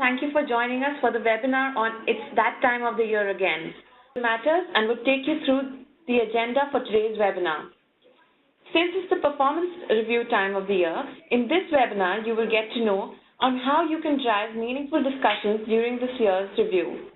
thank you for joining us for the webinar on It's That Time of the Year Again. Matters and would take you through the agenda for today's webinar. Since it's the performance review time of the year, in this webinar you will get to know on how you can drive meaningful discussions during this year's review.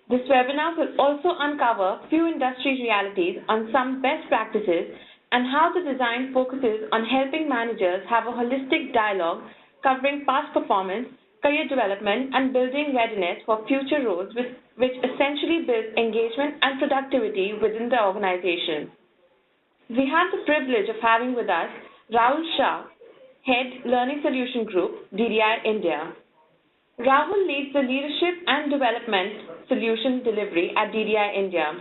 This webinar will also uncover few industry realities on some best practices and how the design focuses on helping managers have a holistic dialogue covering past performance, career development, and building readiness for future roles, which essentially builds engagement and productivity within the organization. We have the privilege of having with us Rahul Shah, Head Learning Solution Group, DDI India. Rahul leads the Leadership and Development Solution Delivery at DDI India.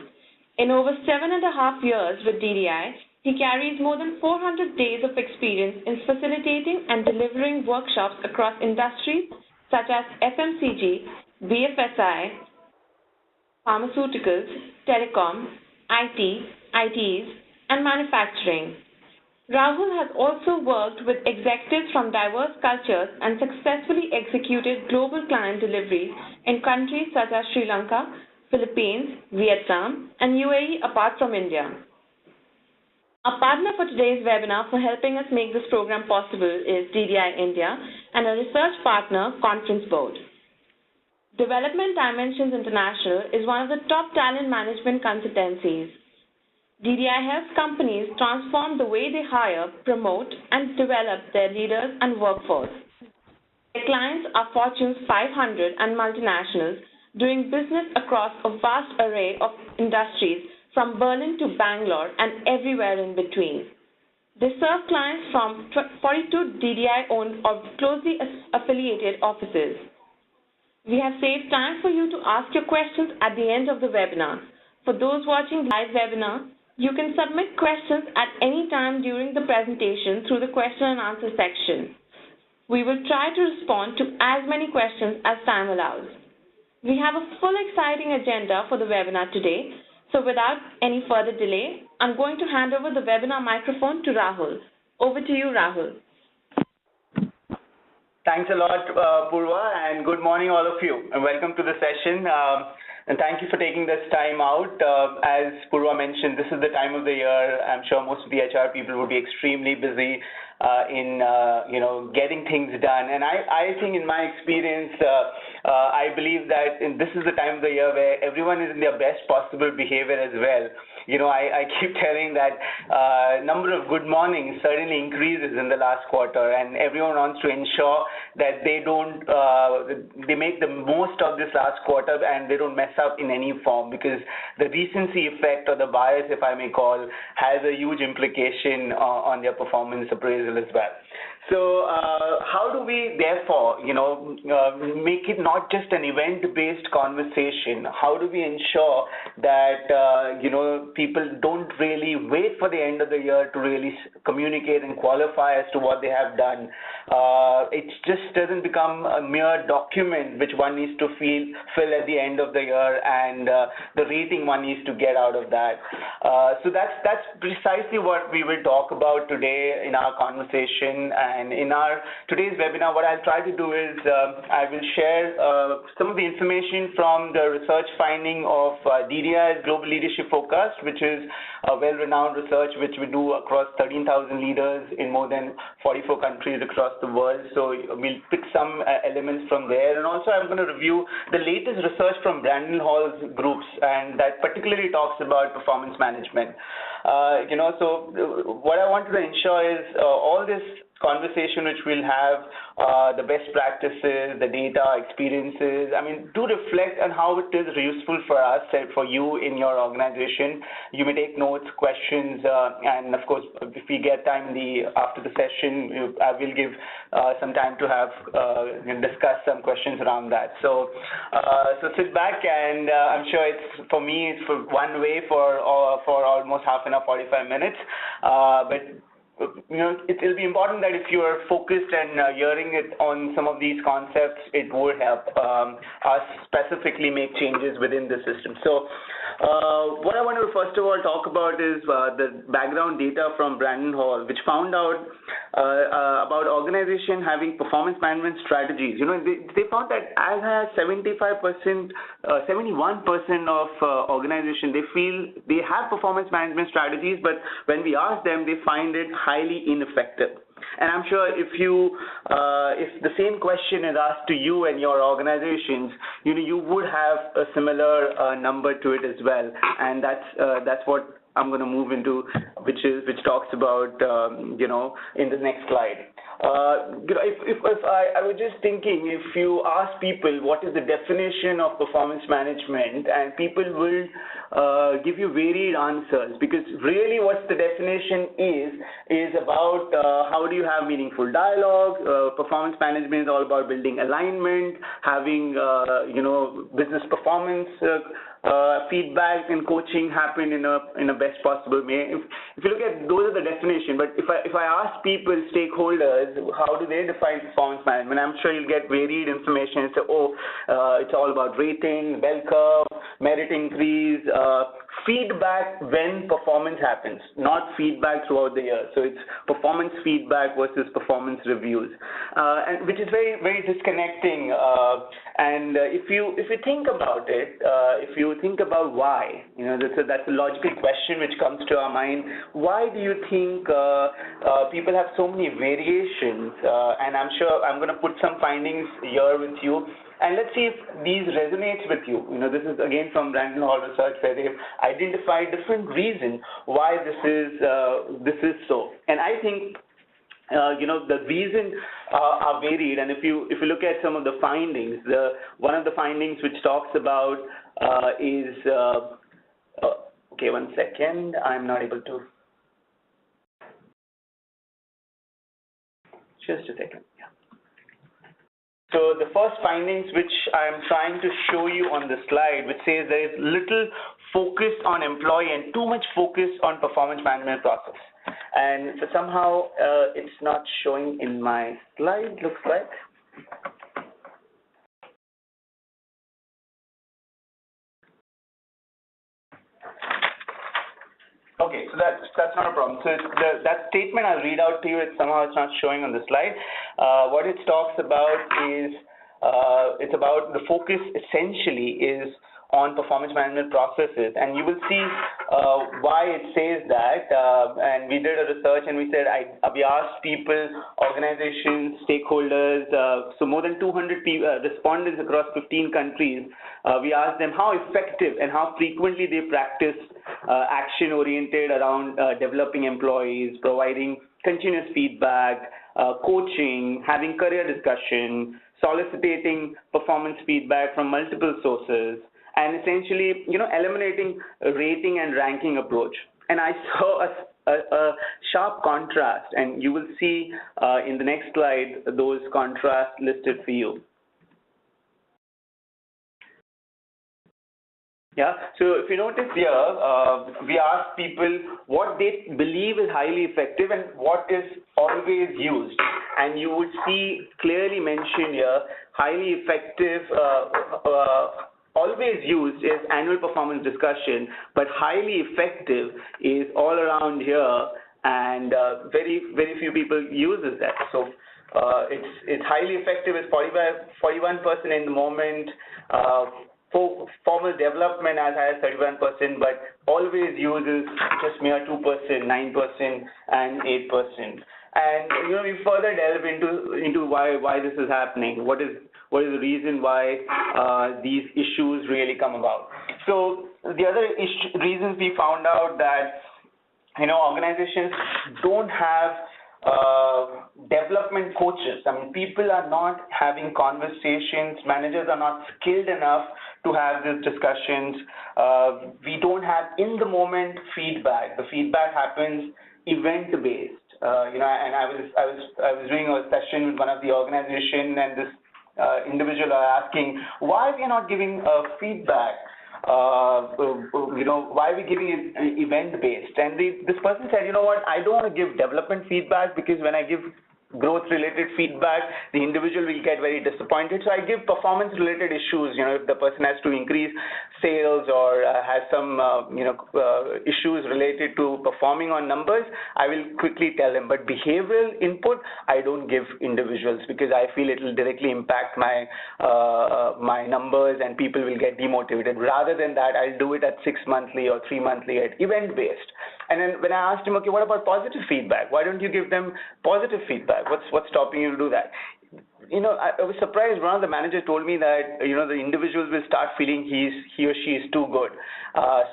In over 7.5 years with DDI, he carries more than 400 days of experience in facilitating and delivering workshops across industries such as FMCG, BFSI, pharmaceuticals, telecom, IT, ITs, and manufacturing. Rahul has also worked with executives from diverse cultures and successfully executed global client deliveries in countries such as Sri Lanka, Philippines, Vietnam, and UAE apart from India. Our partner for today's webinar for helping us make this program possible is DDI India and a research partner, Conference Board. Development Dimensions International is one of the top talent management consultancies. DDI helps companies transform the way they hire, promote, and develop their leaders and workforce. Their clients are Fortune 500 and multinationals doing business across a vast array of industries from Berlin to Bangalore and everywhere in between. They serve clients from 42 DDI-owned or closely affiliated offices. We have saved time for you to ask your questions at the end of the webinar. For those watching the live webinar, you can submit questions at any time during the presentation through the question and answer section. We will try to respond to as many questions as time allows. We have a full exciting agenda for the webinar today, so without any further delay, I'm going to hand over the webinar microphone to Rahul. Over to you, Rahul. Thanks a lot, Purva, and good morning, all of you, and welcome to the session. And thank you for taking this time out. As Purva mentioned, this is the time of the year. I'm sure most of the HR people will be extremely busy in getting things done. And I think, in my experience, I believe that this is the time of the year where everyone is in their best possible behavior as well. I keep telling that number of good mornings certainly increases in the last quarter, and everyone wants to ensure that they make the most of this last quarter and they don't mess up in any form, because the recency effect, or the bias, if I may call, has a huge implication on their performance appraisal as well. So how do we therefore, make it not just an event-based conversation? How do we ensure that, people don't really wait for the end of the year to really communicate and qualify as to what they have done? It just doesn't become a mere document which one needs to fill at the end of the year, and the rating one needs to get out of that. So that's precisely what we will talk about today in our conversation. And in our today's webinar, what I'll try to do is I will share some of the information from the research finding of DDI's Global Leadership Forecast, which is a well-renowned research which we do across 13,000 leaders in more than 44 countries across the world. So we'll pick some elements from there. And also I'm going to review the latest research from Brandon Hall's groups, and that particularly talks about performance management. So what I wanted to ensure is all this conversation which we'll have, the best practices, the data, experiences, do reflect on how it is useful for us and for you in your organization. You may take notes, questions, and of course, if we get time after the session, I will give some time to have discuss some questions around that. So sit back, and I'm sure it's for one way for almost half an hour, 45 minutes, but it'll be important that if you are focused and hearing it on some of these concepts, it would help us specifically make changes within the system. So What I want to first of all talk about is the background data from Brandon Hall, which found out about organization having performance management strategies. They found that as high as 75%, 71% of organization, they feel they have performance management strategies, but when we ask them, they find it highly ineffective. And I'm sure if the same question is asked to you and your organizations, you would have a similar number to it as well. And that's what I'm going to move into, which talks about in the next slide. If I was just thinking, if you ask people what is the definition of performance management, and people will give you varied answers, because really what the definition is about how do you have meaningful dialogue. Performance management is all about building alignment, having business performance feedback and coaching happen in a best possible way. If you look at, those are the definition, but if I ask people, stakeholders, how do they define performance management, I'm sure you'll get varied information. So, it's all about rating, bell curve, merit increase, feedback when performance happens, not feedback throughout the year. So it's performance feedback versus performance reviews, and which is very, very disconnecting. And if you think about it, if you think about why, that's a logical question which comes to our mind. Why do you think people have so many variations? And I'm sure I'm going to put some findings here with you. And let's see if these resonates with you. This is again from Brandon Hall research, where they've identified different reasons why this is so. And I think the reasons are varied. And if you look at some of the findings, one of the findings which talks about is okay, one second, I'm not able to. Just a second. So the first findings which I'm trying to show you on the slide, which says there is little focus on employee and too much focus on performance management process. And so somehow it's not showing in my slide, looks like. Okay, so that's not a problem. So that statement I'll read out to you, somehow it's not showing on the slide. What it talks about is, it's about the focus essentially is on performance management processes, and you will see why it says that. And we did a research, and we said we asked people, organizations, stakeholders, so more than 200 respondents across 15 countries. We asked them how effective and how frequently they practice action oriented around developing employees, providing continuous feedback, coaching, having career discussion, soliciting performance feedback from multiple sources, and essentially, eliminating a rating and ranking approach. And I saw a sharp contrast, and you will see in the next slide those contrasts listed for you. Yeah, so if you notice here, we asked people what they believe is highly effective and what is always used. And you would see clearly mentioned here, highly effective, always used is annual performance discussion, but highly effective is all around here, and very, very few people uses that. So it's highly effective is 41% in the moment. Formal development as high as 31%, but always uses just mere 2%, 9%, and 8%. And we further delve into why this is happening. What is the reason why these issues really come about? So the other reasons we found out that organizations don't have development coaches. I mean, people are not having conversations. Managers are not skilled enough to have these discussions. We don't have in the moment feedback. The feedback happens event based. And I was doing a session with one of the organization, and this individual are asking why we are not giving feedback. Why are we giving it event based? And this person said, I don't want to give development feedback, because when I give growth-related feedback, the individual will get very disappointed. So I give performance-related issues. If the person has to increase sales or has some issues related to performing on numbers, I will quickly tell them. But behavioral input, I don't give individuals because I feel it will directly impact my my numbers and people will get demotivated. Rather than that, I'll do it at 6 monthly or 3 monthly at event-based. And then when I asked him, okay, what about positive feedback? Why don't you give them positive feedback? What's stopping you to do that? I was surprised. One of the managers told me that, the individuals will start feeling he or she is too good.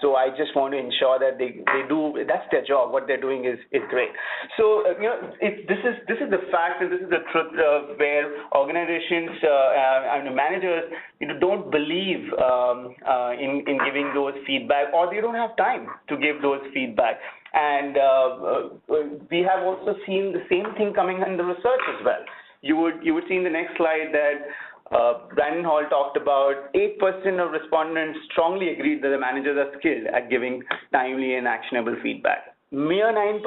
So I just want to ensure that they do, that's their job. What they're doing is great. So, this is the fact and this is the truth where organizations and managers, don't believe in giving those feedback, or they don't have time to give those feedback. And we have also seen the same thing coming in the research as well. You would see in the next slide that Brandon Hall talked about 8% of respondents strongly agreed that the managers are skilled at giving timely and actionable feedback. Mere 9%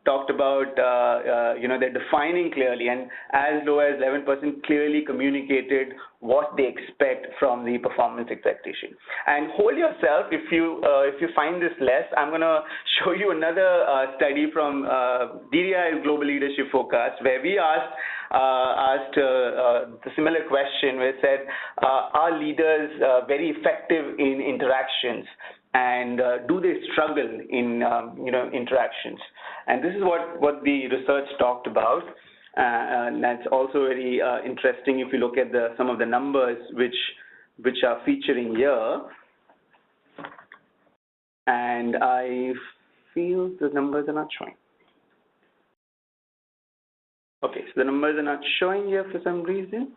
talked about they're defining clearly, and as low as 11% clearly communicated what they expect from the performance expectation. And hold yourself if you find this less. I'm going to show you another study from DDI Global Leadership Forecast, where we asked the similar question, where it said, are leaders very effective in interactions, and do they struggle in interactions? And this is what the research talked about. And that's also very interesting if you look at some of the numbers which are featuring here. And I feel the numbers are not showing. Okay, so the numbers are not showing here for some reason.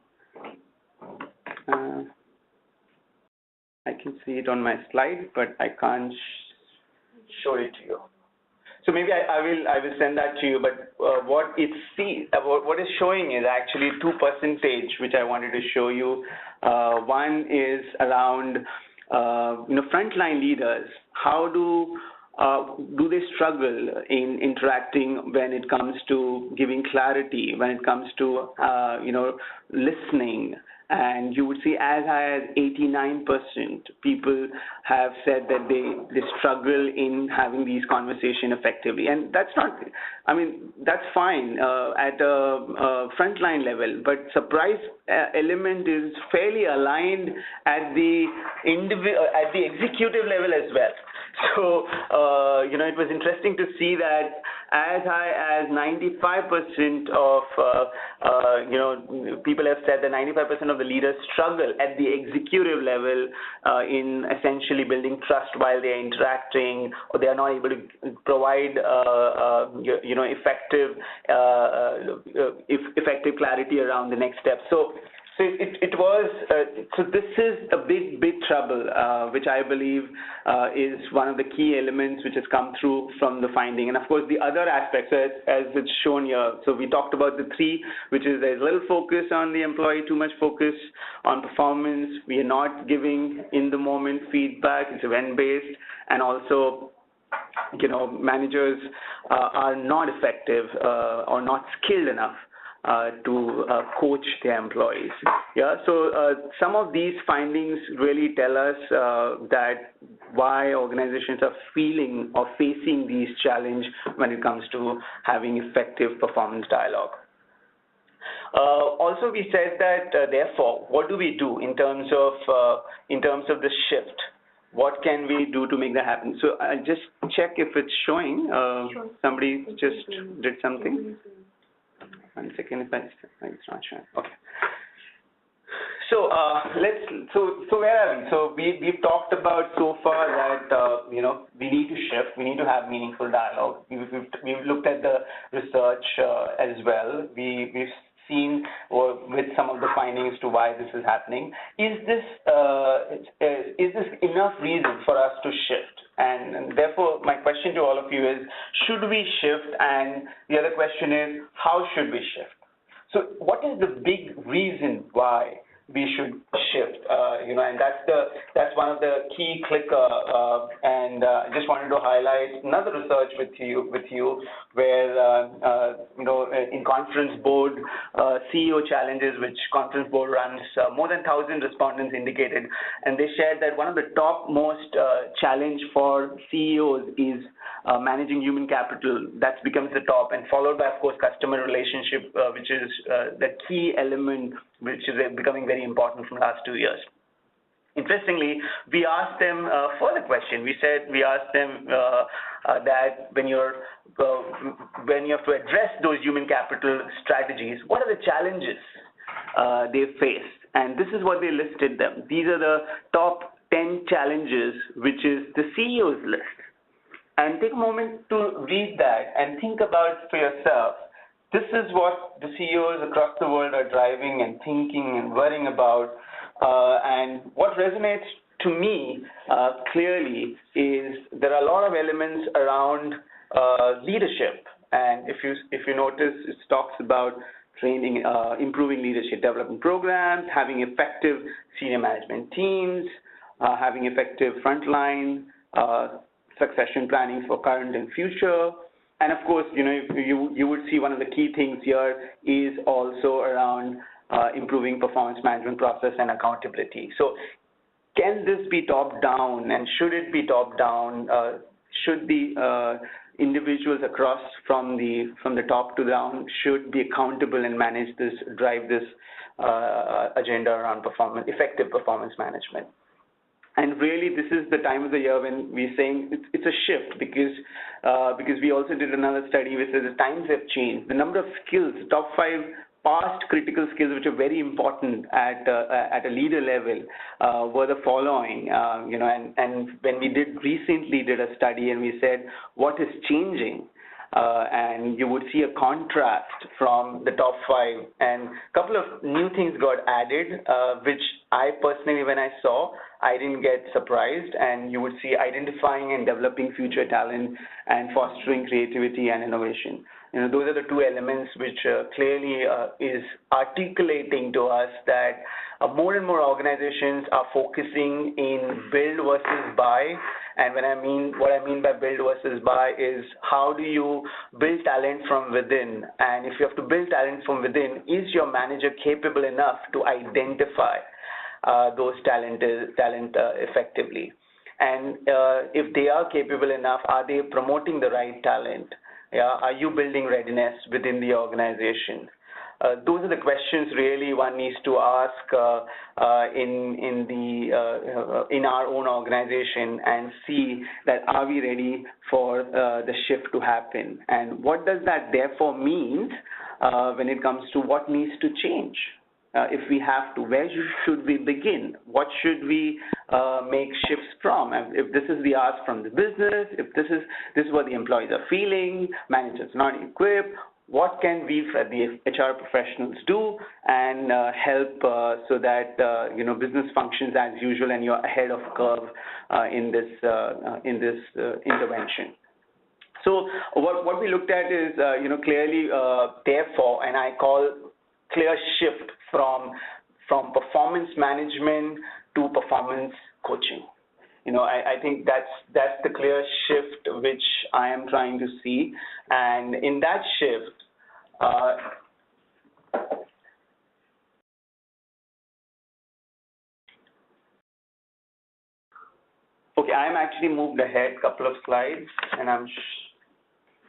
I can see it on my slide, but I can't show it to you. So maybe I will send that to you. But what is showing is actually 2%, which I wanted to show you. One is around frontline leaders. How do they struggle in interacting when it comes to giving clarity, when it comes to listening? And you would see as high as 89% people have said that they struggle in having these conversations effectively. And that's not, that's fine at a frontline level, but surprise element is fairly aligned at the executive level as well. So, it was interesting to see that as high as 95% of, people have said that 95% of the leaders struggle at the executive level in essentially building trust while they're interacting, or they are not able to provide, effective clarity around the next step. So it was, so this is a big trouble, which I believe is one of the key elements which has come through from the finding. And of course, the other aspects, as it's shown here, so we talked about the three, which is there's little focus on the employee, too much focus on performance. We are not giving in the moment feedback, it's event-based, and also managers are not effective or not skilled enough to coach their employees. Yeah, so some of these findings really tell us that why organizations are feeling or facing these challenges when it comes to having effective performance dialogue. Also, we said that therefore, what do we do in terms of the shift? What can we do to make that happen? So I'll just check if it's showing. Sure. Somebody just did something. 1 second, if it's not showing. Okay. So so where are we? So we've talked about so far that we need to shift. We need to have meaningful dialogue. We've looked at the research as well. We've seen with some of the findings to why this is happening. Is this enough reason for us to shift? And therefore, my question to all of you is, should we shift? And the other question is, how should we shift? So what is the big reason why we should shift. And that's one of the key clicker. And I just wanted to highlight another research with you, where in conference board CEO challenges, which conference board runs, more than 1,000 respondents indicated, and they shared that one of the top most challenge for CEOs is managing human capital. That becomes the top, and followed by, of course, customer relationship, which is the key element, which is becoming very important from the last 2 years. Interestingly, we asked them a further question. We asked them that when you have to address those human capital strategies, what are the challenges they face? And this is what they listed them. These are the top 10 challenges, which is the CEO's list. And take a moment to read that and think about it for yourself. This is what the CEOs across the world are driving and thinking and worrying about. And what resonates to me clearly is there are a lot of elements around leadership. And if you notice, it talks about training, improving leadership development programs, having effective senior management teams, having effective frontline succession planning for current and future. And of course, you would see one of the key things here is also around improving performance management process and accountability. So can this be top down, and should it be top down? Should the individuals across from the top to down should be accountable and manage this, drive this agenda around effective performance management? And really, this is the time of the year when we're saying it's a shift, because we also did another study which says the times have changed. The number of skills, top 5 past critical skills which are very important at a leader level were the following. And when we recently did a study and we said what is changing. And you would see a contrast from the top 5, and a couple of new things got added, which I personally, when I saw, I didn't get surprised. And you would see identifying and developing future talent and fostering creativity and innovation. Those are the 2 elements which clearly is articulating to us that more and more organizations are focusing in build versus buy. And what I mean by build versus buy is, how do you build talent from within? And if you have to build talent from within, is your manager capable enough to identify those talent effectively? And if they are capable enough, are they promoting the right talent? Are you building readiness within the organization? Those are the questions really one needs to ask in our own organization, and see that are we ready for the shift to happen, and what does that therefore mean when it comes to what needs to change. If we have to, where should we begin? What should we make shifts from? And if this is the ask from the business, if this is what the employees are feeling, managers not equipped, what can we, the HR professionals, do and help so that business functions as usual and you're ahead of curve in this intervention. So what we looked at is clearly therefore, and I call clear shift from performance management to performance coaching. I think that's the clear shift which I am trying to see, and in that shift, okay, I am actually moved ahead a couple of slides, and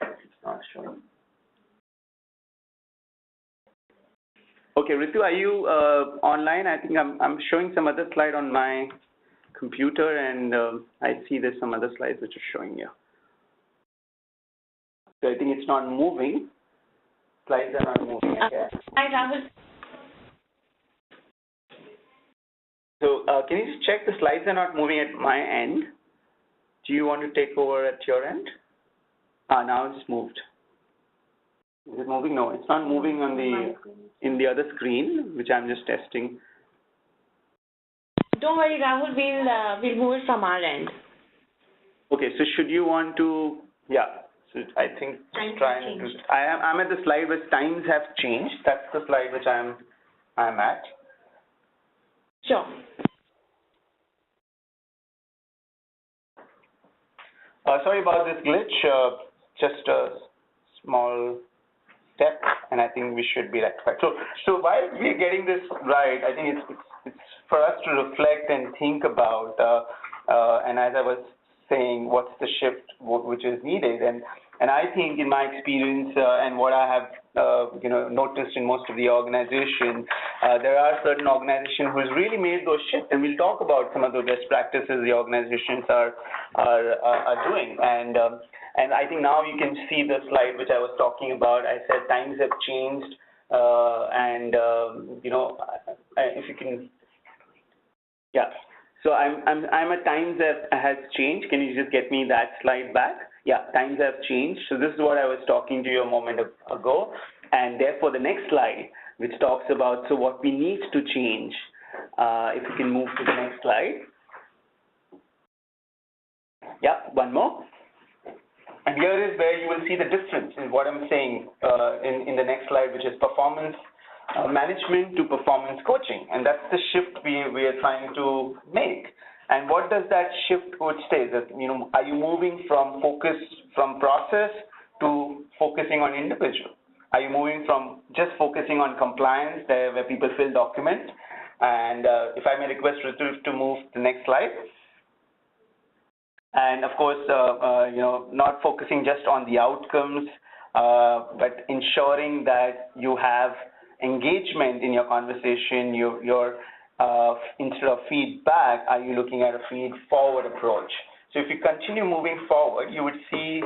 it's not showing. Okay, Ritu, are you online? I think I'm showing some other slide on my computer, and I see there's some other slides which are showing here. So I think it's not moving. Slides are not moving. Hi, Rahul. So can you just check the slides are not moving at my end? Do you want to take over at your end? Now it's moved. Is it moving? No, it's not moving on in the other screen, which I'm just testing. Don't worry, Rahul. We'll move it from our end. Okay. So should you want to? Yeah. So I think trying to. I'm at the slide where times have changed. That's the slide which I'm at. Sure. Sorry about this glitch. Just a small step, and I think we should be rectified. So while we're getting this right, I think it's for us to reflect and think about. And as I was saying, what's the shift which is needed? And I think, in my experience and what I have noticed in most of the organizations, there are certain organizations who has really made those shifts, and we'll talk about some of the best practices the organizations are doing. And I think now you can see the slide which I was talking about. I said times have changed, if you can, yeah. So I'm at times that has changed. Can you just get me that slide back? Yeah, times have changed. So this is what I was talking to you a moment ago, and therefore the next slide, which talks about what we need to change. If you can move to the next slide. Yeah, one more. And here is where you will see the difference in what I'm saying in the next slide, which is performance management to performance coaching. And that's the shift we are trying to make. And what does that shift coach say? That, are you moving from process to focusing on individual? Are you moving from just focusing on compliance where people fill documents? And if I may request Ritu to move to the next slide. And of course, not focusing just on the outcomes, but ensuring that you have engagement in your conversation. Instead of feedback, are you looking at a feed-forward approach? So if you continue moving forward, you would see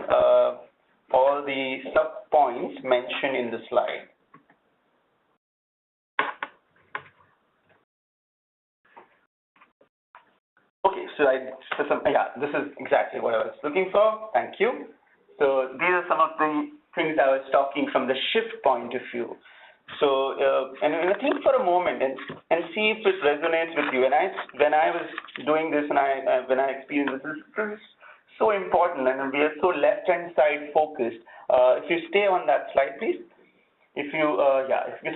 all the sub-points mentioned in the slide. Okay, this is exactly what I was looking for. Thank you. So these are some of the things I was talking from the shift point of view. So, and think for a moment and see if it resonates with you. When I was doing this and when I experienced this is so important, and we are so left-hand side focused. If you stay on that slide, please. If you're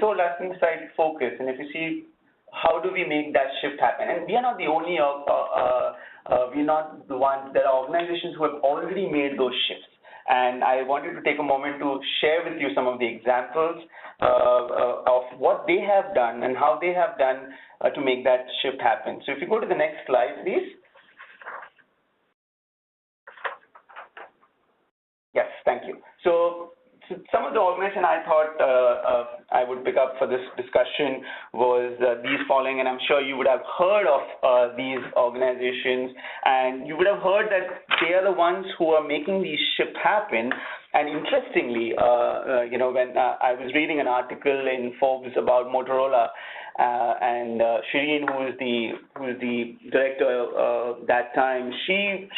so left-hand side focused, and if you see how do we make that shift happen? And we are not the only, we're not the ones. There are organizations who have already made those shifts. And I wanted to take a moment to share with you some of the examples of what they have done and how they have done to make that shift happen. So if you go to the next slide, please. Yes, thank you. So some of the organization I thought I would pick up for this discussion was these following, and I'm sure you would have heard of these organizations, and you would have heard that they are the ones who are making these shifts happen. And interestingly, when I was reading an article in Forbes about Motorola, and Shireen, who is the director that time, she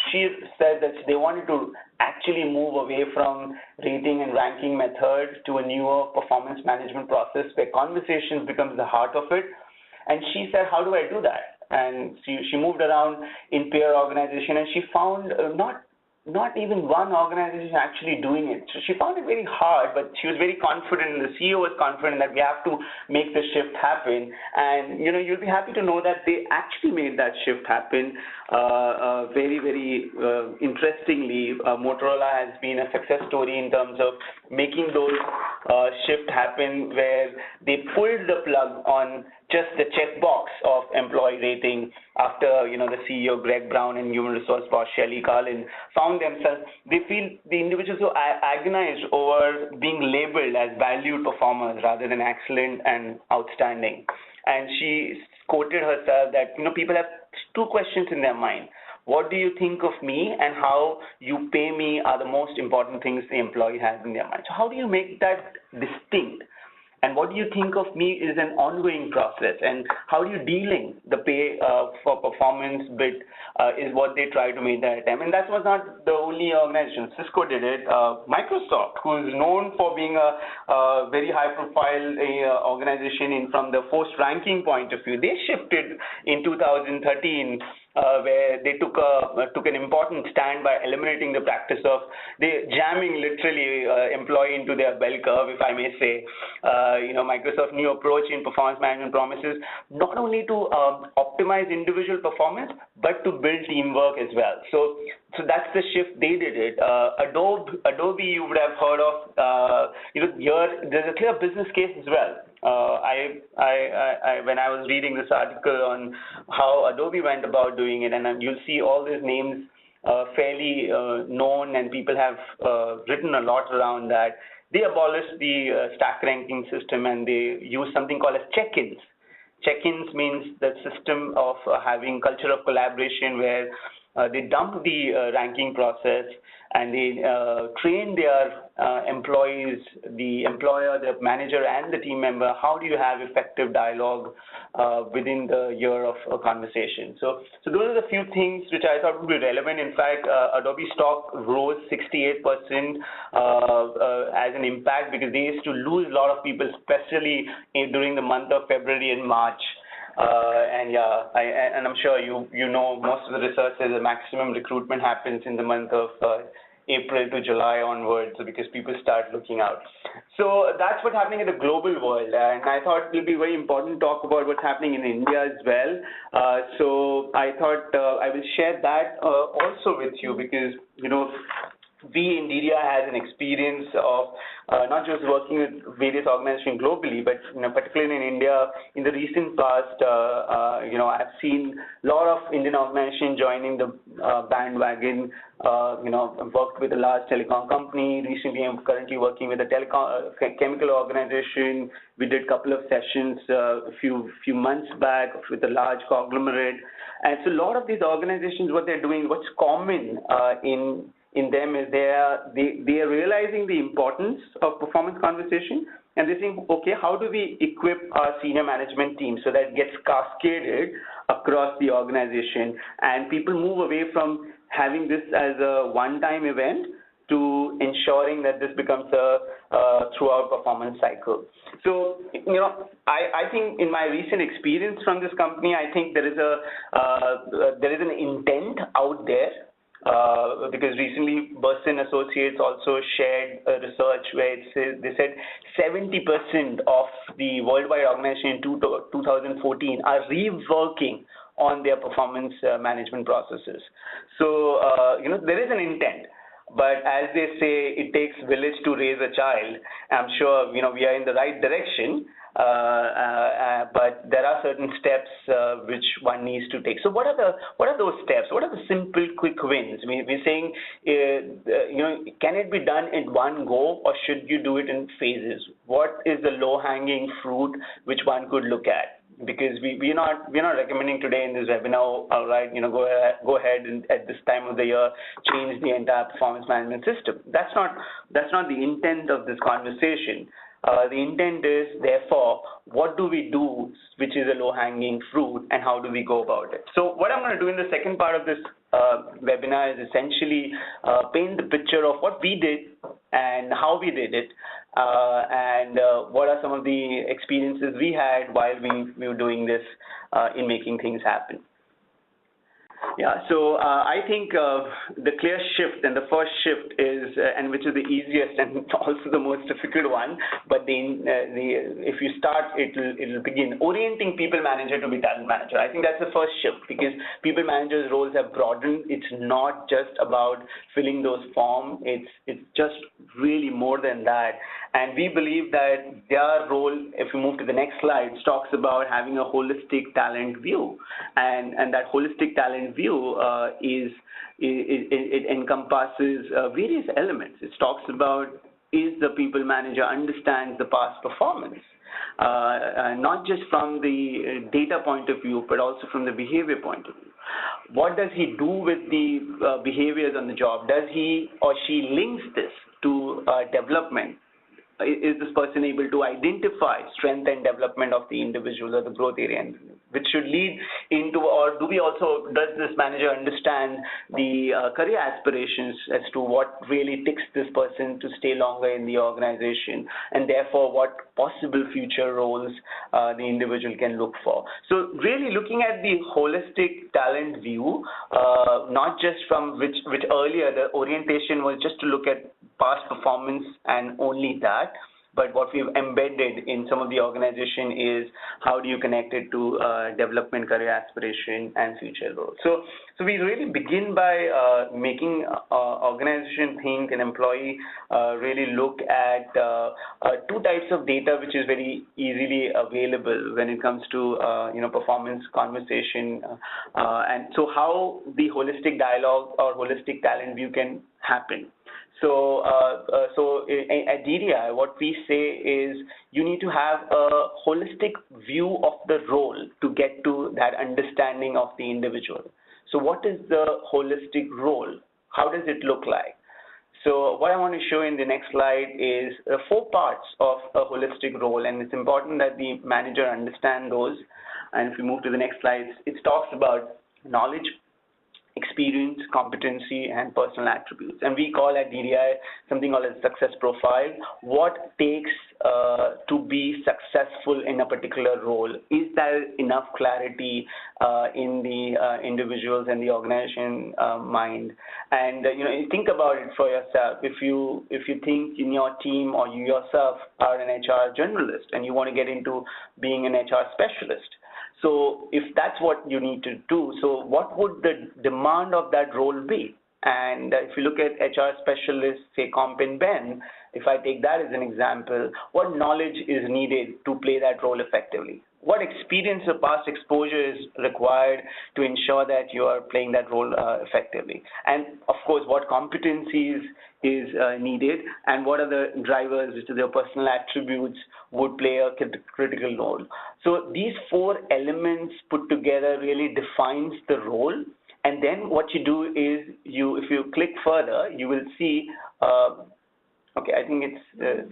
said that they wanted to actually move away from rating and ranking method to a newer performance management process where conversations becomes the heart of it. And she said, how do I do that? And she moved around in peer organization, and she found not even one organization actually doing it. So she found it very hard, but she was very confident, and the CEO was confident that we have to make the shift happen. And you'll be happy to know that they actually made that shift happen. Very, very interestingly, Motorola has been a success story in terms of making those shift happen, where they pulled the plug on just the checkbox of employee rating after the CEO Greg Brown and human resource boss Shelley Carlin found themselves. They feel the individuals who agonized over being labeled as valued performers rather than excellent and outstanding. And she quoted herself that people have two questions in their mind. What do you think of me, and how you pay me are the most important things the employee has in their mind. So how do you make that distinct? And what do you think of me is an ongoing process, and how do you dealing the pay for performance bit is what they try to make that attempt. And that was not the only organization. Cisco did it. Microsoft, who is known for being a very high-profile organization from the post-ranking point of view, they shifted in 2013 where they took an important stand by eliminating the practice of jamming literally employee into their bell curve, if I may say. Microsoft's new approach in performance management promises not only to optimize individual performance, but to build teamwork as well. So that's the shift they did it. Adobe, you would have heard of. Here there's a clear business case as well. When I was reading this article on how Adobe went about doing it, and you'll see all these names fairly known, and people have written a lot around that. They abolished the stack ranking system, and they use something called as check-ins. Check-ins means the system of having culture of collaboration where they dump the ranking process and they train their employees, the employer, the manager, and the team member. How do you have effective dialogue within the year of a conversation? So those are the few things which I thought would be relevant. In fact, Adobe stock rose 68% as an impact because they used to lose a lot of people, especially during the month of February and March. And I'm sure you know most of the research says the maximum recruitment happens in the month of April to July onwards because people start looking out. So that's what's happening in the global world, and I thought it would be very important to talk about what's happening in India as well. So I thought I will share that also with you because we in DDI has an experience of not just working with various organizations globally, but particularly in India, in the recent past, I've seen a lot of Indian organizations joining the bandwagon. I've worked with a large telecom company. Recently, I'm currently working with a chemical organization. We did a couple of sessions a few months back with a large conglomerate. And so a lot of these organizations, what they're doing, what's common in them is they are realizing the importance of performance conversation, and they're saying, okay, how do we equip our senior management team so that it gets cascaded across the organization, and people move away from having this as a one-time event to ensuring that this becomes a throughout performance cycle. So, I think in my recent experience from this company, I think there is an intent out there. Because recently Burson Associates also shared a research where they said 70% of the worldwide organization in 2014 are reworking on their performance management processes. So, there is an intent. But as they say, it takes village to raise a child. I'm sure, we are in the right direction. But there are certain steps which one needs to take. So what are those steps? What are the simple, quick wins? We're saying, can it be done in one go, or should you do it in phases? What is the low-hanging fruit which one could look at? Because we're not recommending today in this webinar, all right, go ahead and at this time of the year change the entire performance management system. That's not the intent of this conversation. The intent is, therefore, what do we do which is a low-hanging fruit, and how do we go about it? So what I'm going to do in the second part of this webinar is essentially paint the picture of what we did and how we did it, and what are some of the experiences we had while we were doing this in making things happen. Yeah, so I think the clear shift, and the first shift is, and which is the easiest and also the most difficult one, but if you start, it'll begin orienting people manager to be talent manager. I think that's the first shift because people managers' roles have broadened. It's not just about filling those forms. It's just really more than that. And we believe that their role, if we move to the next slide, talks about having a holistic talent view, and that holistic talent view it encompasses various elements. It talks about, is the people manager understands the past performance, not just from the data point of view, but also from the behavior point of view. What does he do with the behaviors on the job? Does he or she links this to development? Is this person able to identify strength and development of the individual or the growth area? which should lead into, or does this manager understand the career aspirations as to what really ticks this person to stay longer in the organization, and therefore what possible future roles the individual can look for. So really looking at the holistic talent view, not just from which earlier the orientation was just to look at past performance and only that, but what we've embedded in some of the organization is how do you connect it to development, career aspiration, and future roles. So we really begin by making organization think, an employee really look at two types of data which is very easily available when it comes to performance conversation, and so how the holistic dialogue or holistic talent view can happen. So at DDI, what we say is you need to have a holistic view of the role to get to that understanding of the individual. So what is the holistic role? How does it look like? So what I want to show in the next slide is 4 parts of a holistic role, and it's important that the manager understand those. And if we move to the next slide, it talks about knowledge, experience, competency, and personal attributes. And we call at DDI something called a success profile. What takes to be successful in a particular role? Is there enough clarity in the individuals and the organization mind? And you think about it for yourself. If you think in your team or you yourself are an HR generalist and you want to get into being an HR specialist, so if that's what you need to do, so what would the demand of that role be? And if you look at HR specialists, say Comp and Ben, if I take that as an example, what knowledge is needed to play that role effectively? What experience or past exposure is required to ensure that you are playing that role effectively? And of course, what competencies is needed, and what are the drivers, which are their personal attributes, would play a critical role. So these 4 elements put together really defines the role. And then what you do is if you click further, you will see. Okay, I think it's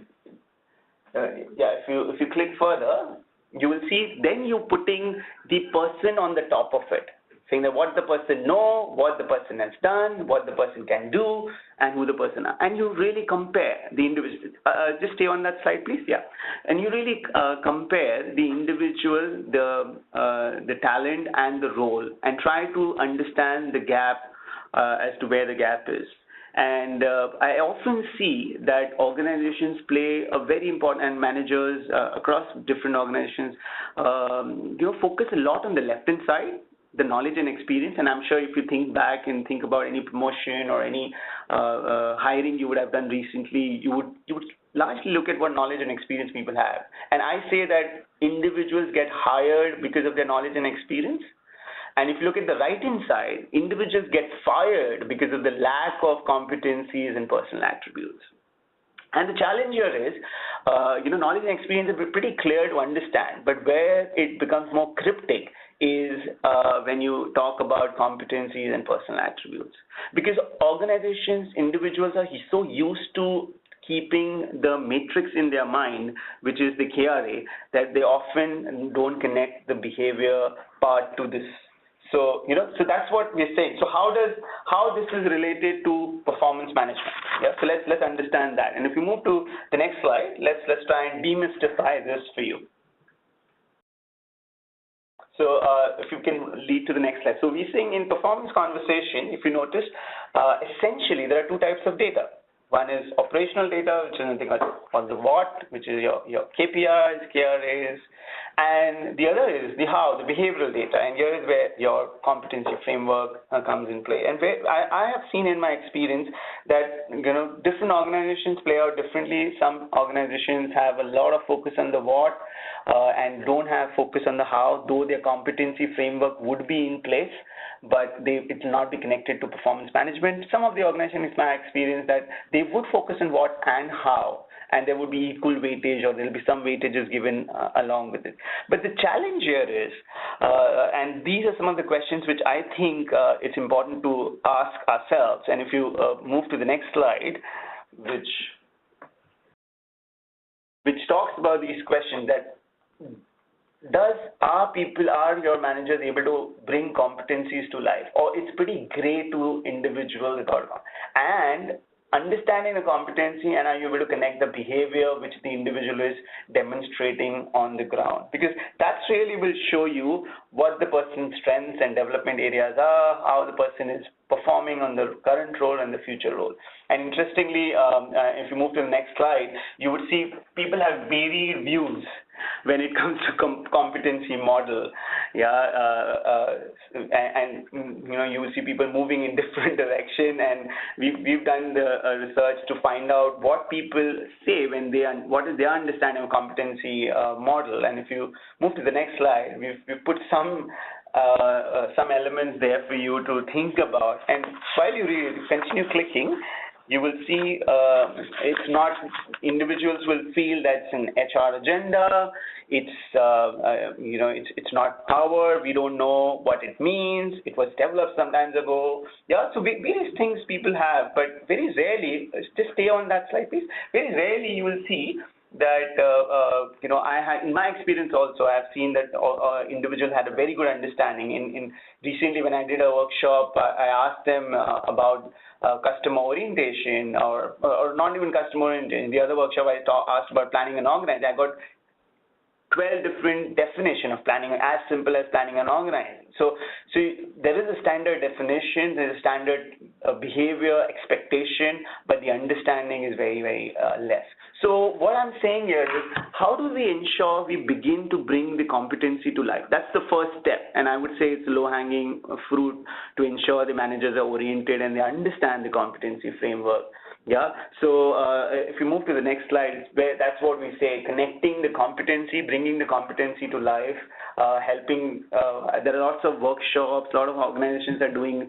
If you click further, you will see then you're putting the person on the top of it, saying that what the person know, what the person has done, what the person can do, and who the person are. And you really compare the individual. Just stay on that slide, please. Yeah. And you really compare the individual, the talent, and the role, and try to understand the gap as to where the gap is. And I often see that organizations play a very important, and managers across different organizations, focus a lot on the left-hand side, the knowledge and experience. And I'm sure if you think back and think about any promotion or any hiring you would have done recently, you would largely look at what knowledge and experience people have. And I say that individuals get hired because of their knowledge and experience. And if you look at the right-hand side, individuals get fired because of the lack of competencies and personal attributes. And the challenge here is, knowledge and experience are pretty clear to understand, but where it becomes more cryptic is when you talk about competencies and personal attributes. Because organizations, individuals are so used to keeping the matrix in their mind, which is the KRA, that they often don't connect the behavior part to this. So, so that's what we're saying. So how this is related to performance management? Yeah. So let's understand that. And if we move to the next slide, let's try and demystify this for you. So if you can lead to the next slide. So we're saying in performance conversation, if you notice, essentially there are 2 types of data. One is operational data, which is something called the what, which is your KPIs, KRAs, and the other is the how, the behavioral data, and here is where your competency framework comes in play. And where I have seen in my experience that different organizations play out differently. Some organizations have a lot of focus on the what and don't have focus on the how, though their competency framework would be in place, but it will not be connected to performance management. Some of the organizations, in my experience, that they would focus on what and how, and there would be equal weightage, or there will be some weightages given along with it. But the challenge here is, and these are some of the questions which I think it's important to ask ourselves. And if you move to the next slide, which talks about these questions, that are your managers able to bring competencies to life, or it's pretty gray to individual without, and understanding the competency, and are you able to connect the behavior which the individual is demonstrating on the ground? Because that really will show you what the person's strengths and development areas are, how the person is performing on the current role and the future role. And interestingly, if you move to the next slide, you would see people have varied views when it comes to competency model. And you will see people moving in different direction, and we've done the research to find out what people say when what is their understanding of competency model. And if you move to the next slide, we've put some elements there for you to think about. And while you continue clicking, you will see it's not, individuals will feel that's an HR agenda. It's not power. We don't know what it means. It was developed some time ago. So various things people have, but very rarely, just stay on that slide, please. Very rarely you will see that, in my experience also, I've seen that individuals had a very good understanding. Recently, when I did a workshop, I asked them about customer orientation, or not even customer orientation. The other workshop I asked about planning and organizing. I got 12 different definitions of planning, as simple as planning and organizing. So there is a standard definition, there is a standard behavior expectation, but the understanding is very, very less. So what I'm saying here is, how do we ensure we begin to bring the competency to life? That's the first step, and I would say it's low-hanging fruit to ensure the managers are oriented and they understand the competency framework. So if you move to the next slide, that's what we say: connecting the competency, bringing the competency to life, helping. There are lots of workshops. A lot of organizations are doing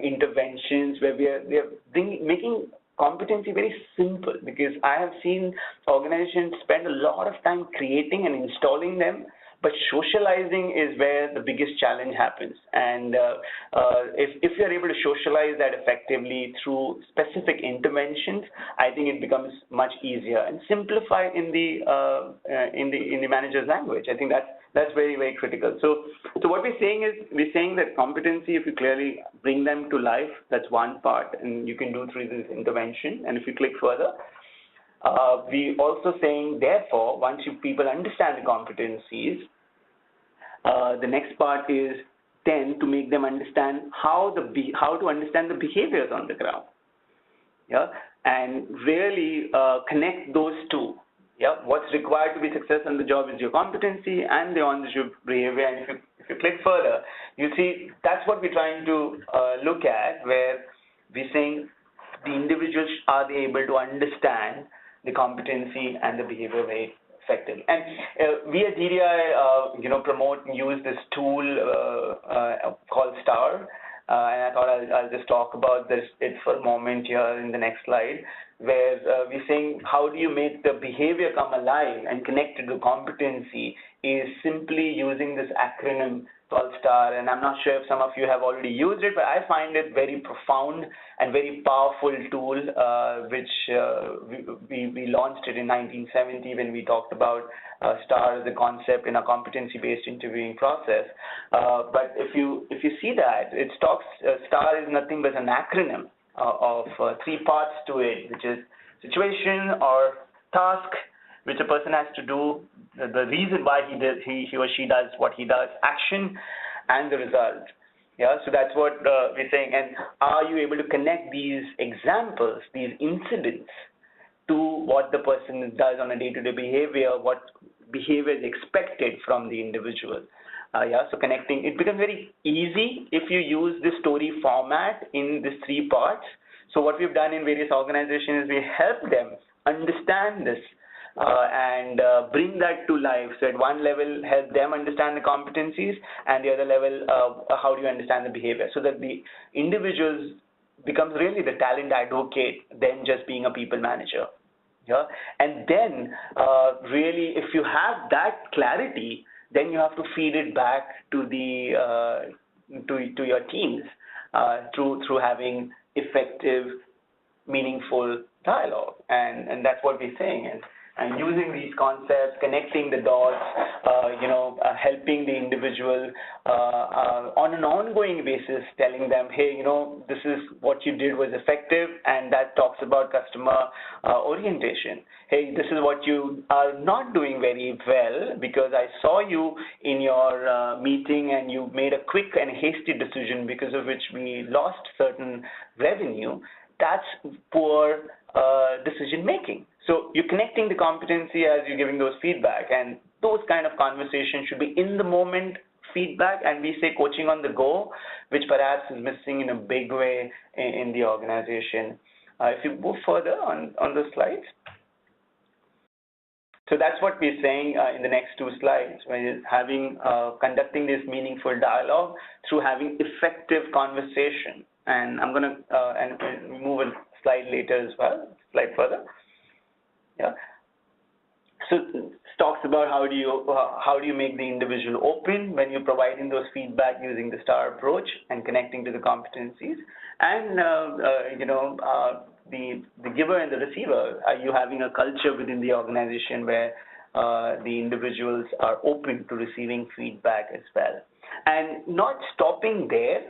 interventions where they're making competency very simple, because I have seen organizations spend a lot of time creating and installing them, but socializing is where the biggest challenge happens. And if you're able to socialize that effectively through specific interventions, I think it becomes much easier and simplify in the manager's language. I think that's very, very critical. So what we're saying is, that competency, if you clearly bring them to life, that's one part, and you can do through this intervention. And if you click further, we also saying, therefore, once people understand the competencies, the next part is then to make them understand how to understand the behaviors on the ground, and really connect those two. What's required to be successful on the job is your competency and the on-the-job behavior. And if you click further, you see that's what we're trying to look at, where we're saying the individuals, are they able to understand the competency and the behavior very effectively. And we at DDI, promote and use this tool called STAR. And I thought I'll just talk about it for a moment here in the next slide, where we're saying, how do you make the behavior come alive and connected to competency, is simply using this acronym called STAR. And I'm not sure if some of you have already used it, but I find it very profound and very powerful tool, which we launched it in 1970 when we talked about STAR as a concept in a competency-based interviewing process. But if you see that, STAR is nothing but an acronym of three parts to it, which is situation or task, which a person has to do, the reason why he or she does what he does, action, and the result. So that's what we're saying. And are you able to connect these examples, these incidents, to what the person does on a day-to-day behavior, what behavior is expected from the individual? So connecting, it becomes very easy if you use the story format in these three parts. So what we've done in various organizations is we help them understand this and bring that to life. So at one level, help them understand the competencies, and the other level, how do you understand the behavior, so that the individuals becomes really the talent advocate than just being a people manager. And then really, if you have that clarity, then you have to feed it back to the to your teams through having effective, meaningful dialogue, and that's what we're saying. And and using these concepts, connecting the dots, helping the individual on an ongoing basis, telling them, hey, this is what you did was effective, and that talks about customer orientation. Hey, this is what you are not doing very well because I saw you in your meeting and you made a quick and hasty decision because of which we lost certain revenue. That's poor decision making. So you're connecting the competency as you're giving those feedback, and those kind of conversations should be in the moment feedback, and we say coaching on the go, which perhaps is missing in a big way in the organization. If you move further on the slides. So that's what we're saying in the next two slides, where conducting this meaningful dialogue through having effective conversation. And I'm going to move a slide later as well, slide further. Yeah. So it talks about how do you make the individual open when you're providing those feedback using the STAR approach and connecting to the competencies, and the giver and the receiver. Are you having a culture within the organization where the individuals are open to receiving feedback as well, and not stopping there.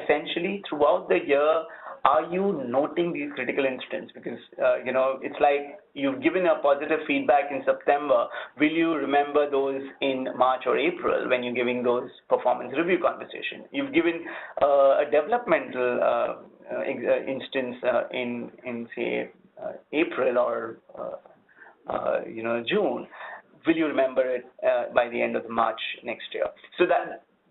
Essentially, throughout the year, are you noting these critical incidents? Because, it's like you've given a positive feedback in September. Will you remember those in March or April when you're giving those performance review conversation? You've given a developmental instance in say, April or, June. Will you remember it by the end of March next year? So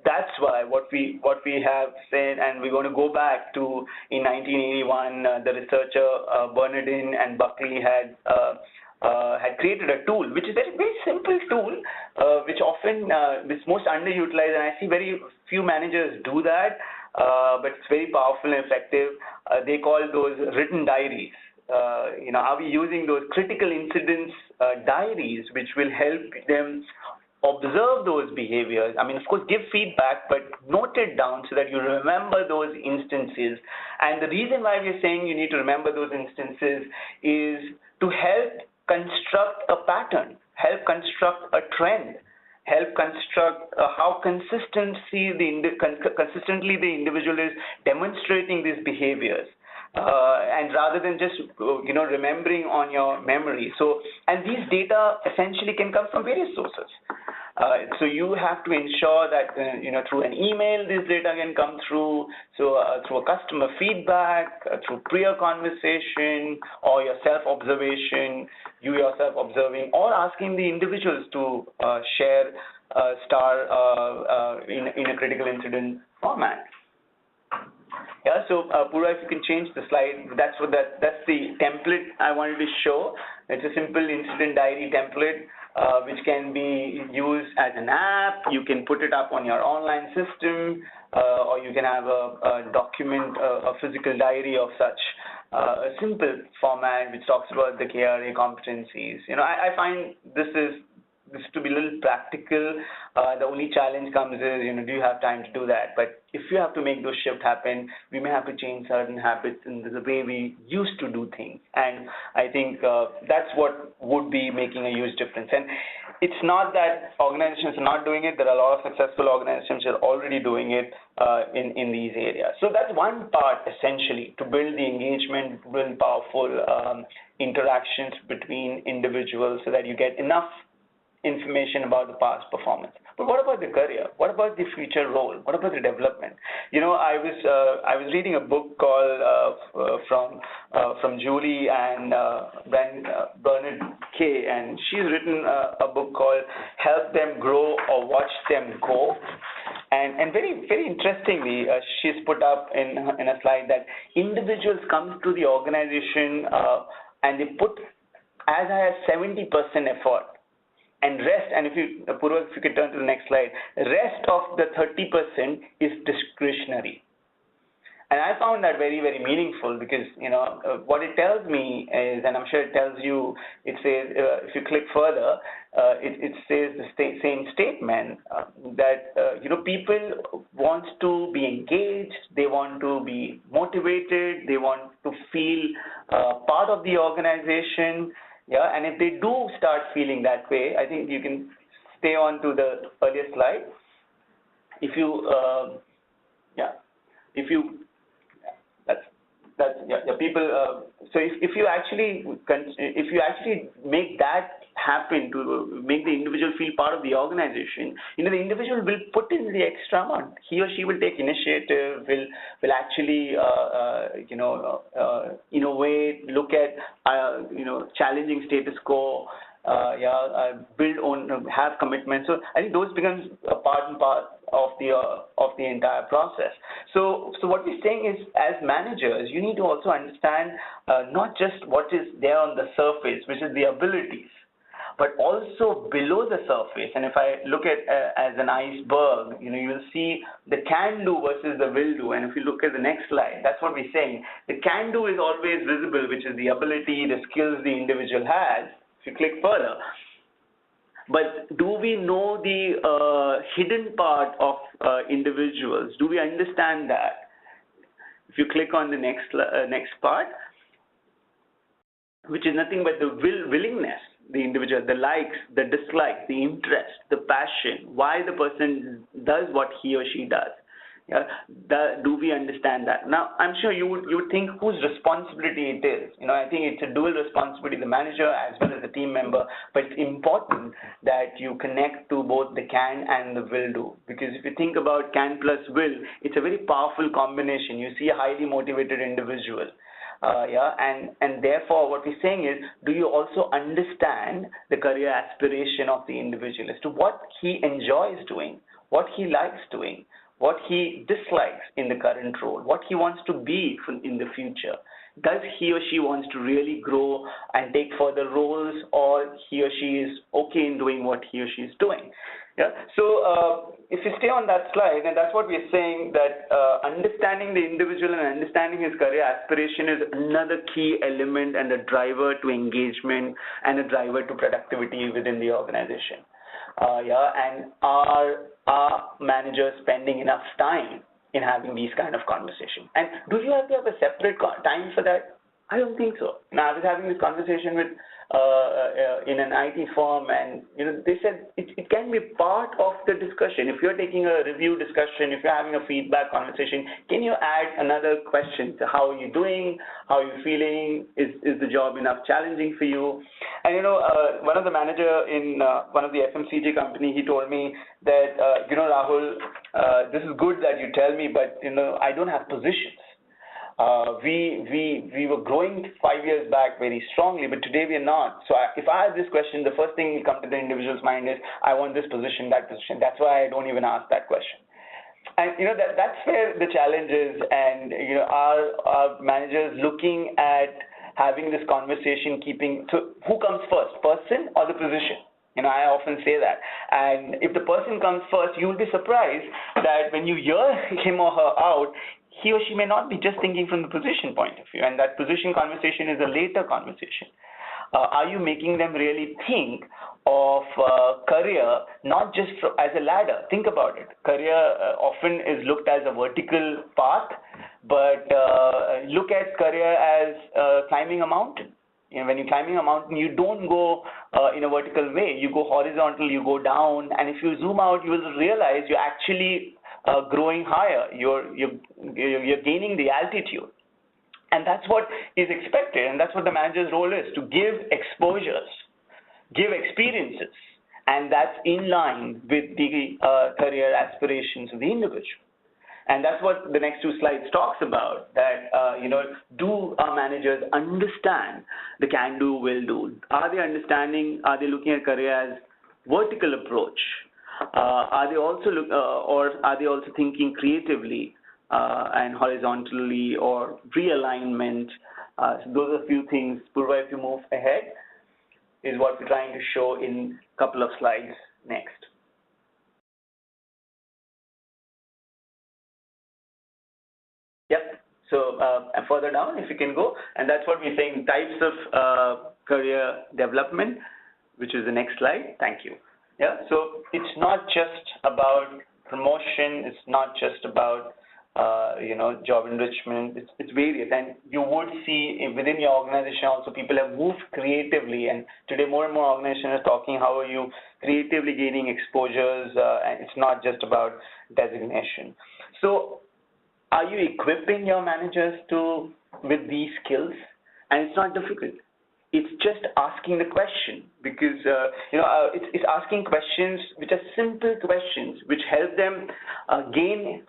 that's why what we have said, and we're going to go back to in 1981, the researcher Bernardin and Buckley had created a tool, which is a very, very simple tool, which often is most underutilized, and I see very few managers do that, but it's very powerful and effective. They call those written diaries. Are we using those critical incidents diaries, which will help them observe those behaviors? I mean, of course, give feedback, but note it down so that you remember those instances. And the reason why we're saying you need to remember those instances is to help construct a pattern, help construct a trend, help construct how consistently the individual is demonstrating these behaviors. And rather than just remembering on your memory. So, and these data essentially can come from various sources. So you have to ensure that through an email this data can come through. So through a customer feedback, through peer conversation, or your self-observation, you yourself observing, or asking the individuals to share STAR in a critical incident format. Yeah, so Purva, if you can change the slide, that's the template I wanted to show. It's a simple incident diary template which can be used as an app. You can put it up on your online system, or you can have a document, a physical diary of such a simple format which talks about the KRA competencies. I find this to be a little practical. The only challenge comes is, do you have time to do that? But if you have to make those shifts happen, we may have to change certain habits in the way we used to do things. And I think that's what would be making a huge difference. And it's not that organizations are not doing it. There are a lot of successful organizations that are already doing it in these areas. So that's one part, essentially, to build the engagement, build powerful interactions between individuals so that you get enough information about the past performance. But what about the career? What about the future role? What about the development? I was reading a book called from Julie and Bernard Kay, and she's written a book called "Help Them Grow or Watch Them Go." And very, very interestingly, she's put up in a slide that individuals come to the organization and they put as high as 70% effort. And rest, and Purva, if you could turn to the next slide, rest of the 30% is discretionary. And I found that very, very meaningful because, what it tells me is, and I'm sure it tells you, it says, if you click further, it says the same statement that, people want to be engaged, they want to be motivated, they want to feel part of the organization. Yeah, and if they do start feeling that way, I think you can stay on to the earlier slide. If you, yeah, if you, that's yeah, people. So if you actually make that happen to make the individual feel part of the organization, the individual will put in the extra amount. He or she will take initiative, will actually innovate, look at challenging status quo, build on, have commitment. So I think those becomes a part and part of the entire process. So what we're saying is, as managers, you need to also understand not just what is there on the surface, which is the abilities, but also below the surface. And if I look at as an iceberg, you will see the can do versus the will do. And if you look at the next slide, that's what we're saying. The can do is always visible, which is the ability, the skills the individual has. If you click further, but do we know the hidden part of individuals? Do we understand that? If you click on the next part, which is nothing but the willingness, the individual, the likes, the dislikes, the interest, the passion, why the person does what he or she does. Yeah, do we understand that? Now, I'm sure you would think whose responsibility it is. I think it's a dual responsibility, the manager as well as the team member. But it's important that you connect to both the can and the will do, because if you think about can plus will, it's a very powerful combination. You see a highly motivated individual. And therefore what we're saying is, do you also understand the career aspiration of the individual as to what he enjoys doing, what he likes doing, what he dislikes in the current role, what he wants to be in the future? Does he or she wants to really grow and take further roles, or he or she is okay in doing what he or she is doing? Yeah. So if you stay on that slide, and that's what we're saying, that understanding the individual and understanding his career aspiration is another key element and a driver to engagement and a driver to productivity within the organization. And are managers spending enough time in having these kind of conversations? And do you have to have a separate time for that? I don't think so. Now, I was having this conversation with in an IT firm, and they said it can be part of the discussion. If you're taking a review discussion, if you're having a feedback conversation, can you add another question? So how are you doing? How are you feeling? Is the job enough challenging for you? And one of the manager in one of the FMCG company, he told me that Rahul, this is good that you tell me, but I don't have positions. We were growing 5 years back very strongly, but today we are not. So if I ask this question, the first thing will come to the individual's mind is, I want this position, that position. That's why I don't even ask that question. And that's where the challenge is. And our managers looking at having this conversation, so who comes first, person or the position? I often say that. And if the person comes first, you'll be surprised that when you hear him or her out, he or she may not be just thinking from the position point of view, and that position conversation is a later conversation. Are you making them really think of career not just as a ladder? Think about it. Career often is looked as a vertical path, but look at career as climbing a mountain. When you're climbing a mountain, you don't go in a vertical way. You go horizontal, you go down, and if you zoom out, you will realize you're actually growing higher. You're gaining the altitude. And that's what is expected, and that's what the manager's role is, to give exposures, give experiences, and that's in line with the career aspirations of the individual. And that's what the next two slides talks about, that, do our managers understand the can do, will do? Are they looking at career as vertical approach? Are they also thinking creatively and horizontally, or realignment? So those are a few things. Purva, if you move ahead, is what we're trying to show in a couple of slides next. Yep. So further down, if you can go, and that's what we're saying, types of career development, which is the next slide. Thank you. Yeah. So it's not just about promotion. It's not just about job enrichment. It's various, and you would see within your organization also people have moved creatively, and today more and more organizations are talking how are you creatively gaining exposures, and it's not just about designation. So are you equipping your managers with these skills? And it's not difficult. It's just asking the question, because it's asking questions which are simple questions which help them gain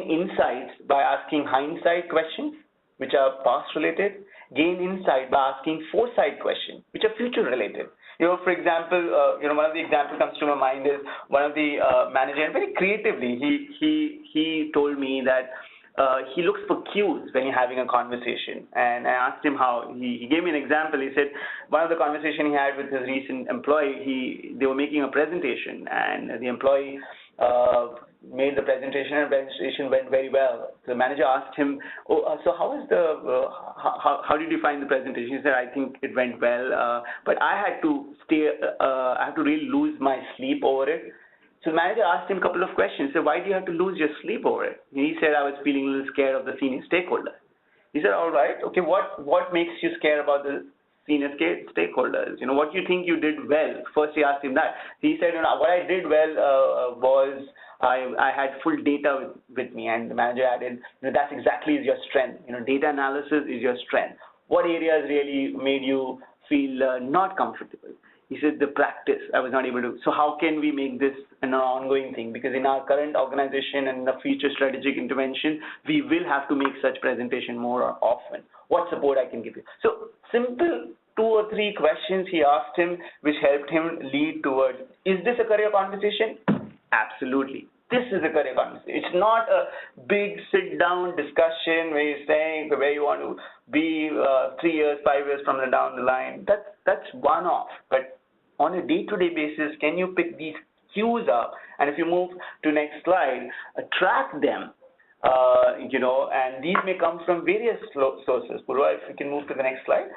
insights by asking hindsight questions which are past related, gain insight by asking foresight questions which are future related. For example, one of the examples comes to my mind is one of the managers, very creatively, he told me that he looks for cues when you're having a conversation. And I asked him how. He gave me an example. He said one of the conversation he had with his recent employee, they were making a presentation, and the employee made the presentation, and the presentation went very well. The manager asked him, so how did you find the presentation? He said, I think it went well, but I had to really lose my sleep over it. So the manager asked him a couple of questions. He said, why do you have to lose your sleep over it? And he said, I was feeling a little scared of the senior stakeholders. He said, all right, okay, what makes you scared about the senior stakeholders? What you think you did well? First he asked him that. He said, what I did well was I had full data with me, and the manager added, that's exactly your strength. Data analysis is your strength. What areas really made you feel not comfortable? He said, the practice, I was not able to. So how can we make this an ongoing thing? Because in our current organization and the future strategic intervention, we will have to make such presentation more often. What support I can give you? So simple 2 or 3 questions he asked him, which helped him lead towards, is this a career conversation? Absolutely. This is a career conversation. It's not a big sit-down discussion where you're saying where you want to be 3 years, 5 years from down the line. That's one-off. But on a day-to-day basis, can you pick these cues up? And if you move to next slide, track them. And these may come from various sources. Purva, if we can move to the next slide.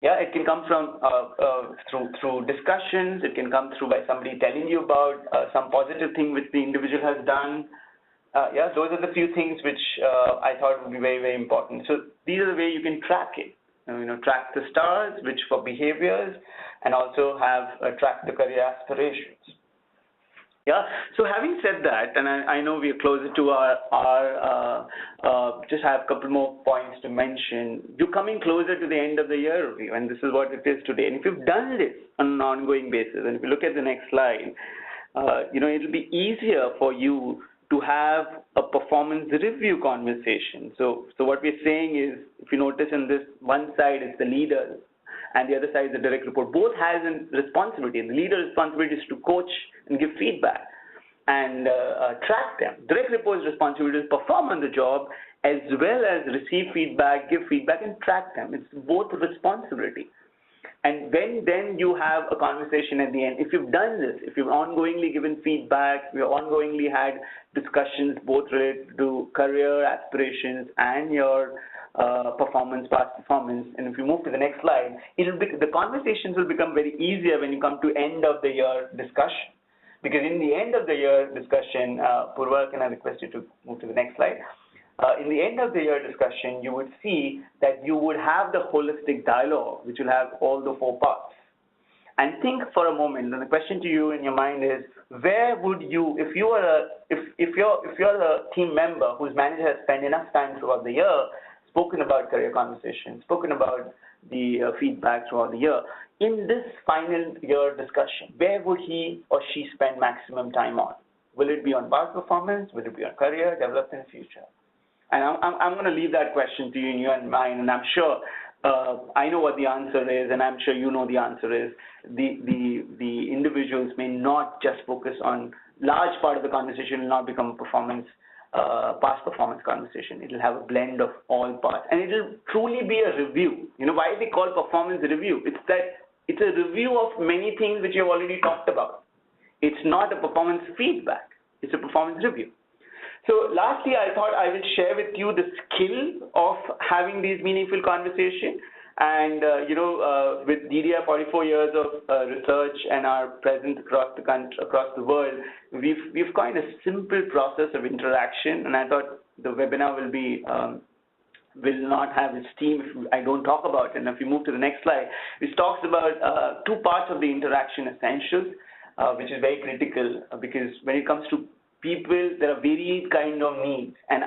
Yeah, it can come from through discussions. It can come through by somebody telling you about some positive thing which the individual has done. Those are the few things which I thought would be very, very important. So these are the way you can track it. Track the stars, which for behaviors, and also have track the career aspirations. Yeah. So having said that, and I know we are closer to our just have a couple more points to mention. You're coming closer to the end of the year review, and this is what it is today. And if you've done this on an ongoing basis, and if you look at the next slide, it'll be easier for you to have a performance review conversation. So what we're saying is, if you notice in this one side, it's the leader, and the other side is the direct report. Both has a responsibility. The leader's responsibility is to coach and give feedback and track them. Direct report's responsibility is perform on the job as well as receive feedback, give feedback, and track them. It's both a responsibility. And then you have a conversation at the end. If you've done this, if you've ongoingly given feedback, you've ongoingly had discussions both related to career aspirations and your past performance, and if you move to the next slide, the conversations will become very easier when you come to end of the year discussion. Because in the end of the year discussion, Purva, can I request you to move to the next slide? In the end of the year discussion, you would see that you would have the holistic dialogue, which will have all the 4 parts. And think for a moment, and the question to you in your mind is, where would you, if you're a team member whose manager has spent enough time throughout the year, spoken about career conversations, spoken about the feedback throughout the year, in this final year discussion, where would he or she spend maximum time on? Will it be on past performance? Will it be on career, development, future? And I'm going to leave that question to you in your mind, and I'm sure I know what the answer is, and I'm sure you know the answer is. The individuals may not just focus on large part of the conversation will not become past performance conversation. It will have a blend of all parts, and it will truly be a review. Why they call performance review? It's that it's a review of many things which you've already talked about. It's not a performance feedback. It's a performance review. So lastly, I thought I will share with you the skill of having these meaningful conversations. And with DDI 44 years of research and our presence across the country, across the world, we've coined a simple process of interaction. And I thought the webinar will not have its steam if I don't talk about it. And if you move to the next slide, which talks about two parts of the interaction essentials, which is very critical because when it comes to people, there are varied kind of needs. And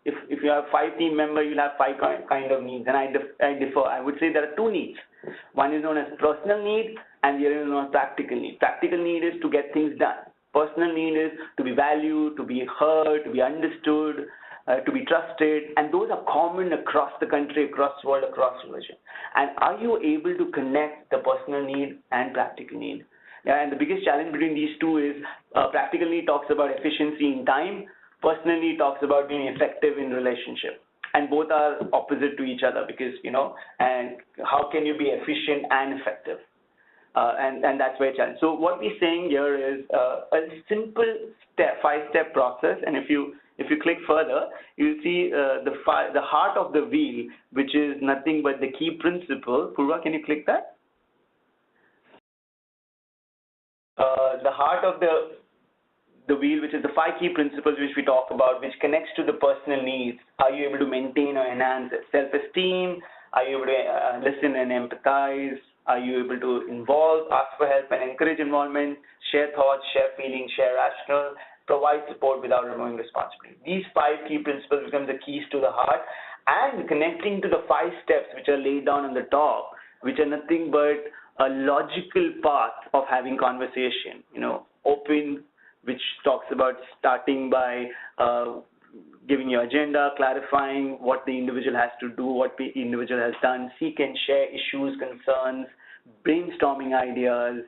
if you have 5 team members, you'll have 5 kind of needs. And I differ. I would say there are 2 needs. One is known as personal need, and the other is known as practical need. Practical need is to get things done. Personal need is to be valued, to be heard, to be understood, to be trusted, and those are common across the country, across the world, across religion. And are you able to connect the personal need and practical need? Yeah, and the biggest challenge between these two is practical need talks about efficiency in time, personal need talks about being effective in relationship. And both are opposite to each other because, and how can you be efficient and effective? And that's very challenging. So what we're saying here is a simple 5-step process, and if you click further, you'll see the heart of the wheel, which is nothing but the key principle. Purva, can you click that? The heart of the wheel, which is the 5 key principles which we talk about, which connects to the personal needs. Are you able to maintain or enhance self-esteem? Are you able to listen and empathize? Are you able to involve, ask for help and encourage involvement, share thoughts, share feelings, share rational, provide support without removing responsibility? These 5 key principles become the keys to the heart, and connecting to the 5 steps which are laid down on the top, which are nothing but a logical path of having conversation. Open, which talks about starting by giving your agenda, clarifying what the individual has to do, what the individual has done, seek and share issues, concerns, brainstorming ideas,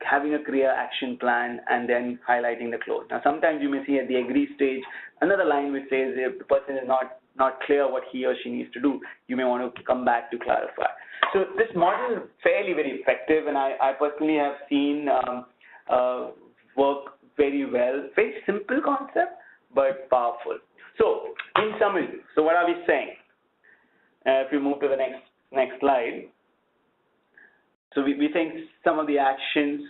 having a clear action plan, and then highlighting the close. Now, sometimes you may see at the agree stage another line which says if the person is not clear what he or she needs to do, you may want to come back to clarify. So this model is fairly, very effective, and I personally have seen work very well. Very simple concept, but powerful. So in summary, so what are we saying? If we move to the next slide. So we think some of the actions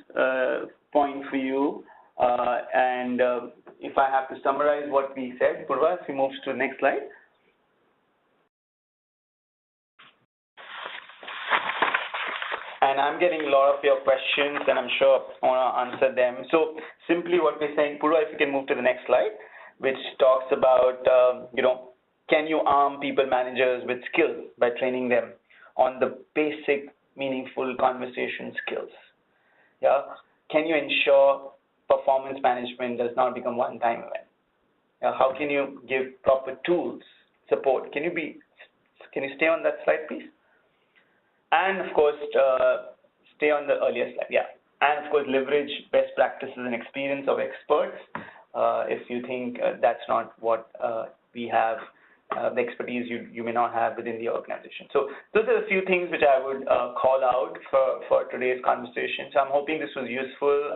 point for you, and if I have to summarize what we said, Purva, if we move to the next slide. And I'm getting a lot of your questions, and I'm sure I want to answer them. So simply what we're saying, Purva, if you can move to the next slide, which talks about, can you arm people managers with skills by training them on the basic meaningful conversation skills? Yeah. Can you ensure performance management does not become one-time event? How can you give proper tools, support? Can you stay on that slide, please? And of course, stay on the earlier slide. Yeah. And of course, leverage best practices and experience of experts. If you think that's not what we have, the expertise you may not have within the organization. So those are a few things which I would call out for today's conversation. So I'm hoping this was useful.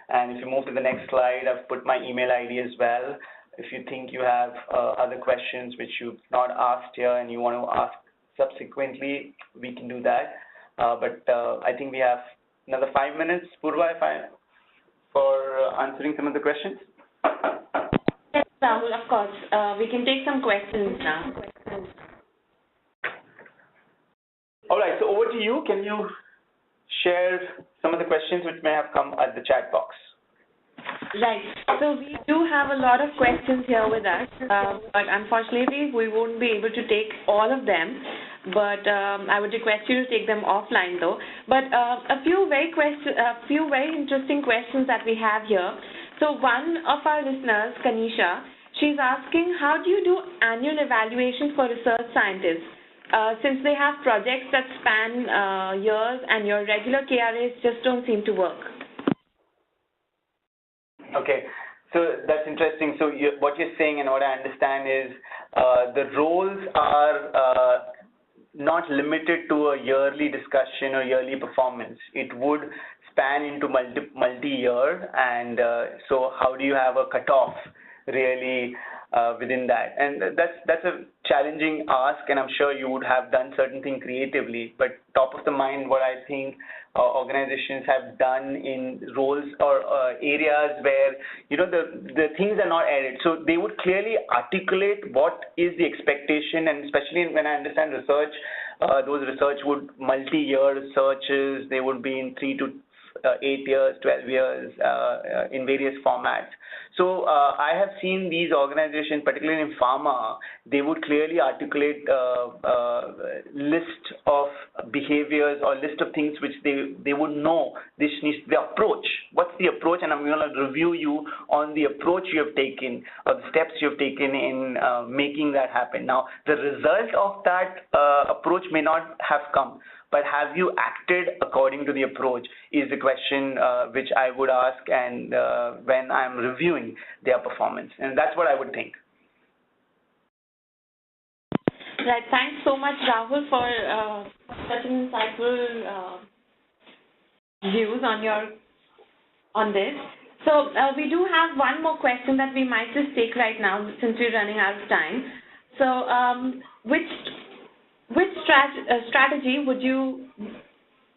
And if you move to the next slide, I've put my email ID as well. If you think you have other questions which you've not asked here and you want to ask subsequently, we can do that. But I think we have another 5 minutes, Purva, for answering some of the questions. Yes, Rahul, of course. We can take some questions now. All right, so over to you. Can you share some of the questions which may have come at the chat box? Right. So we do have a lot of questions here with us, but unfortunately we won't be able to take all of them. But I would request you to take them offline, though. But a few very interesting questions that we have here. So one of our listeners, Kanisha, she's asking, how do you do annual evaluations for research scientists? Since they have projects that span years and your regular KRAs just don't seem to work. Okay, so that's interesting. So what you're saying and what I understand is the roles are not limited to a yearly discussion or yearly performance. It would span into multi-year, and so how do you have a cutoff really within that. And that's a challenging ask, and I'm sure you would have done certain things creatively. But top of the mind, what I think organizations have done in roles or areas where the things are not added. So they would clearly articulate what is the expectation, and especially when I understand research, those research would multi-year researches. They would be in 3 to 8 years, 12 years, in various formats. So I have seen these organizations, particularly in pharma, they would clearly articulate list of behaviors or list of things which they would know this needs the approach. What's the approach? And I'm going to review you on the approach you have taken or the steps you have taken in making that happen. Now, the result of that approach may not have come, but have you acted according to the approach is the question which I would ask, and when I'm reviewing their performance. And that's what I would think. Right. Thanks so much, Rahul, for such an insightful views on this. So we do have one more question that we might just take right now since we're running out of time. So which strategy would you,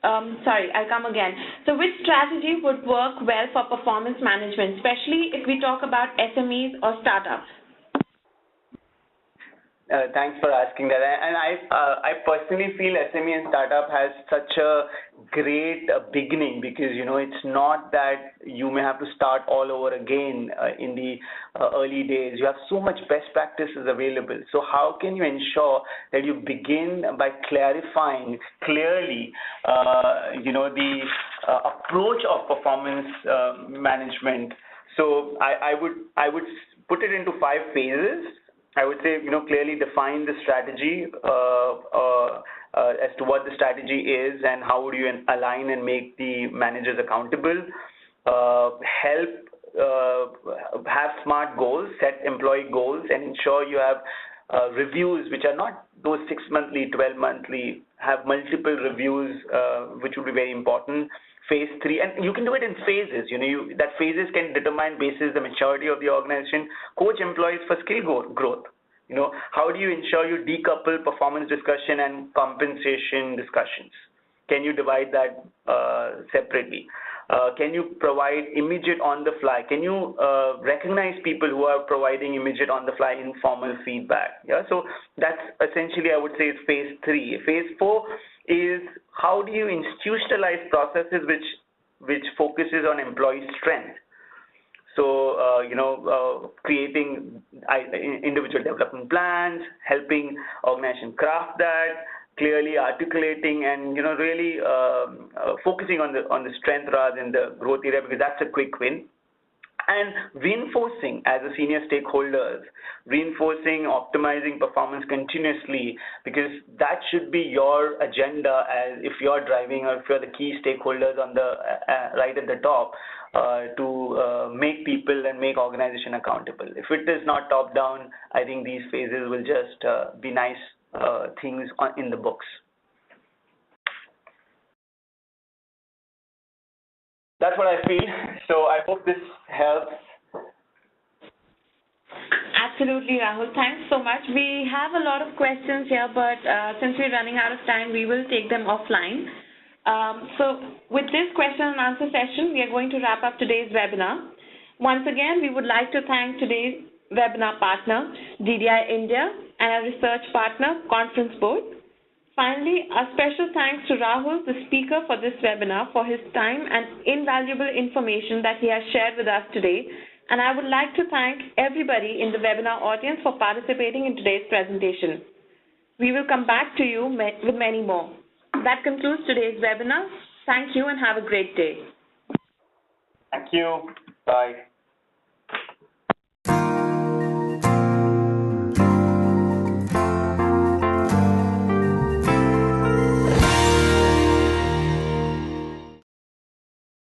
I'll come again. So which strategy would work well for performance management, especially if we talk about SMEs or startups? Thanks for asking that. And I personally feel SME and startup has such a great beginning, because it's not that you may have to start all over again in the early days. You have so much best practices available. So how can you ensure that you begin by clarifying clearly the approach of performance management? So I would put it into 5 phases. I would say, clearly define the strategy as to what the strategy is and how would you align and make the managers accountable. Help have SMART goals, set employee goals, and ensure you have reviews which are not those 6 monthly, 12 monthly, have multiple reviews, which would be very important. Phase 3, and you can do it in phases. That phases can determine basis the maturity of the organization. Coach employees for skill growth. How do you ensure you decouple performance discussion and compensation discussions? Can you divide that separately? Can you provide immediate on the fly? Can you recognize people who are providing immediate on the fly informal feedback? Yeah, so that's essentially, I would say, is phase 3. Phase 4 is how do you institutionalize processes which focuses on employee strength. So, creating individual development plans, helping organization craft that, clearly articulating, and really focusing on the strength rather than the growth area, because that's a quick win. And reinforcing as a senior stakeholders, optimizing performance continuously, because that should be your agenda as if you're driving or if you're the key stakeholders on the right at the top to make people and make organization accountable. If it is not top down, I think these phases will just be nice things in the books. That's what I feel. So I hope this helps. Absolutely, Rahul. Thanks so much. We have a lot of questions here, but since we're running out of time, we will take them offline. So with this question and answer session, we are going to wrap up today's webinar. Once again, we would like to thank today's webinar partner, DDI India, and our research partner, Conference Board. Finally, a special thanks to Rahul, the speaker for this webinar, for his time and invaluable information that he has shared with us today. And I would like to thank everybody in the webinar audience for participating in today's presentation. We will come back to you with many more. That concludes today's webinar. Thank you and have a great day. Thank you. Bye.